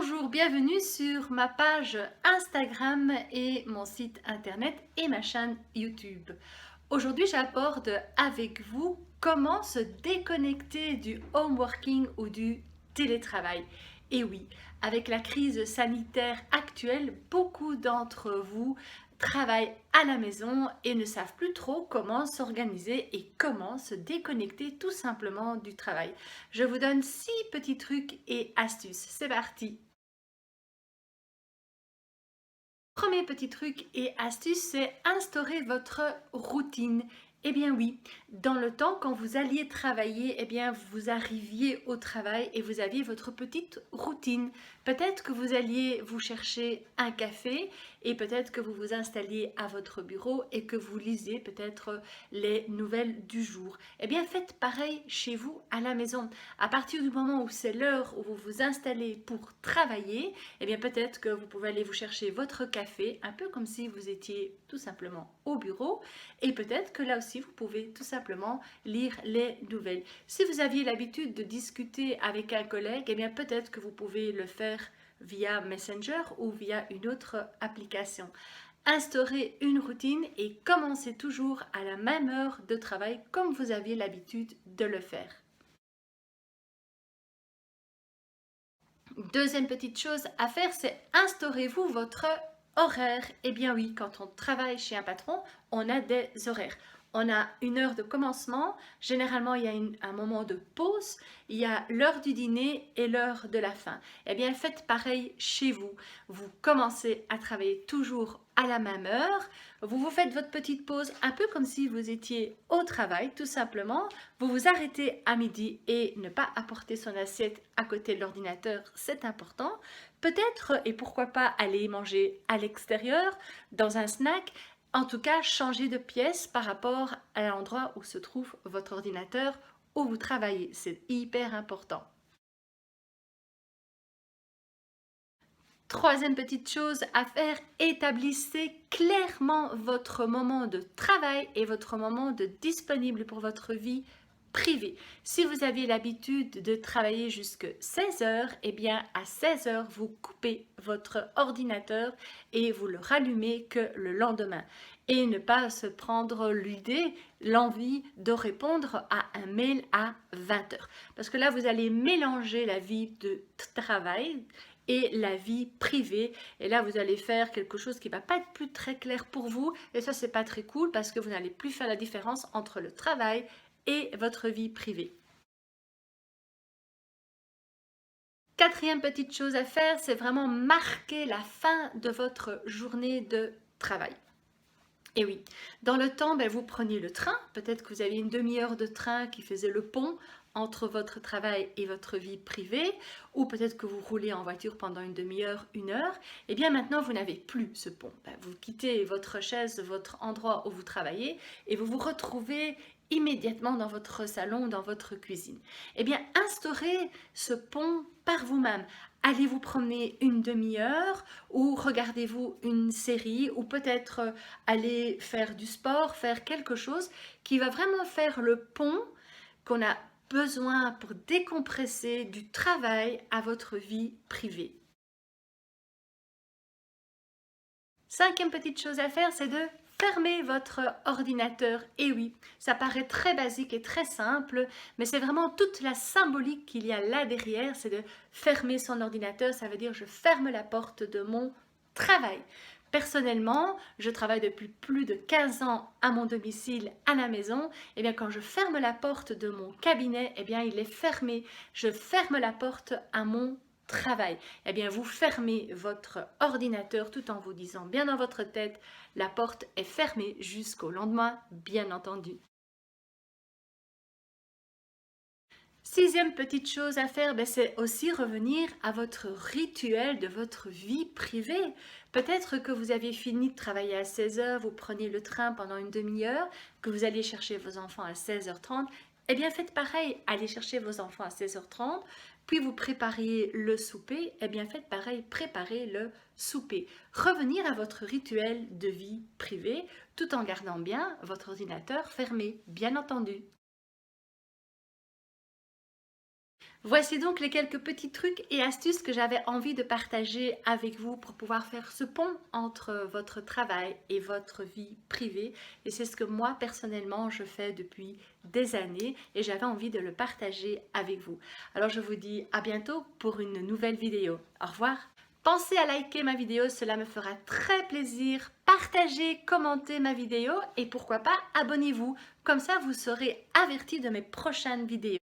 Bonjour, bienvenue sur ma page Instagram et mon site internet et ma chaîne YouTube. Aujourd'hui, j'aborde avec vous comment se déconnecter du home working ou du télétravail. Et oui, avec la crise sanitaire actuelle, beaucoup d'entre vous travaillent à la maison et ne savent plus trop comment s'organiser et comment se déconnecter tout simplement du travail. Je vous donne 6 petits trucs et astuces. C'est parti! Premier petit truc et astuce, c'est instaurer votre routine. Eh bien oui, dans le temps, quand vous alliez travailler, eh bien vous arriviez au travail et vous aviez votre petite routine. Peut-être que vous alliez vous chercher un café et peut-être que vous vous installiez à votre bureau et que vous lisiez peut-être les nouvelles du jour. Eh bien faites pareil chez vous à la maison. À partir du moment où c'est l'heure où vous vous installez pour travailler, eh bien peut-être que vous pouvez aller vous chercher votre café, un peu comme si vous étiez tout simplement au bureau, et peut-être que là aussi vous pouvez tout simplement lire les nouvelles. Si vous aviez l'habitude de discuter avec un collègue, eh bien peut-être que vous pouvez le faire via Messenger ou via une autre application. Instaurez une routine et commencez toujours à la même heure de travail comme vous aviez l'habitude de le faire. Deuxième petite chose à faire, c'est instaurez-vous votre horaire. Eh bien oui, quand on travaille chez un patron, on a des horaires. On a une heure de commencement, généralement il y a un moment de pause, il y a l'heure du dîner et l'heure de la fin. Eh bien faites pareil chez vous. Vous commencez à travailler toujours à la même heure, vous vous faites votre petite pause un peu comme si vous étiez au travail tout simplement, vous vous arrêtez à midi et ne pas apporter son assiette à côté de l'ordinateur, c'est important. Peut-être et pourquoi pas aller manger à l'extérieur, dans un snack. En tout cas, changer de pièce par rapport à l'endroit où se trouve votre ordinateur où vous travaillez. C'est hyper important. Troisième petite chose à faire, établissez clairement votre moment de travail et votre moment de disponible pour votre vie privée. Si vous aviez l'habitude de travailler jusqu'à 16 heures, eh bien à 16 heures, vous coupez votre ordinateur et vous le rallumez que le lendemain. Et ne pas se prendre l'idée, l'envie de répondre à un mail à 20 heures. Parce que là, vous allez mélanger la vie de travail et la vie privée. Et là, vous allez faire quelque chose qui ne va pas être plus très clair pour vous. Et ça, c'est pas très cool parce que vous n'allez plus faire la différence entre le travail et votre vie privée. Quatrième petite chose à faire, c'est vraiment marquer la fin de votre journée de travail. Et oui, dans le temps, vous preniez le train, peut-être que vous aviez une demi-heure de train qui faisait le pont entre votre travail et votre vie privée, ou peut-être que vous roulez en voiture pendant une demi-heure, une heure, et bien maintenant vous n'avez plus ce pont. Vous quittez votre chaise, votre endroit où vous travaillez, et vous vous retrouvez immédiatement dans votre salon, dans votre cuisine. Eh bien, instaurez ce pont par vous-même. Allez vous promener une demi-heure ou regardez-vous une série ou peut-être aller faire du sport, faire quelque chose qui va vraiment faire le pont qu'on a besoin pour décompresser du travail à votre vie privée. Cinquième petite chose à faire, c'est de fermer votre ordinateur. Et oui, ça paraît très basique et très simple, mais c'est vraiment toute la symbolique qu'il y a là derrière, c'est de fermer son ordinateur. Ça veut dire je ferme la porte de mon travail. Personnellement, je travaille depuis plus de 15 ans à mon domicile, à la maison. Et bien quand je ferme la porte de mon cabinet, eh bien il est fermé. Je ferme la porte à mon travail. Eh bien vous fermez votre ordinateur tout en vous disant bien dans votre tête, la porte est fermée jusqu'au lendemain, bien entendu. Sixième petite chose à faire, c'est aussi revenir à votre rituel de votre vie privée. Peut-être que vous avez fini de travailler à 16 heures, vous preniez le train pendant une demi-heure, que vous allez chercher vos enfants à 16h30. Eh bien faites pareil, allez chercher vos enfants à 16h30, puis vous prépariez le souper. Eh bien faites pareil, préparez le souper. Revenir à votre rituel de vie privée tout en gardant bien votre ordinateur fermé, bien entendu. Voici donc les quelques petits trucs et astuces que j'avais envie de partager avec vous pour pouvoir faire ce pont entre votre travail et votre vie privée. Et c'est ce que moi, personnellement, je fais depuis des années et j'avais envie de le partager avec vous. Alors, je vous dis à bientôt pour une nouvelle vidéo. Au revoir. Pensez à liker ma vidéo, cela me fera très plaisir. Partagez, commentez ma vidéo et pourquoi pas abonnez-vous. Comme ça, vous serez averti de mes prochaines vidéos.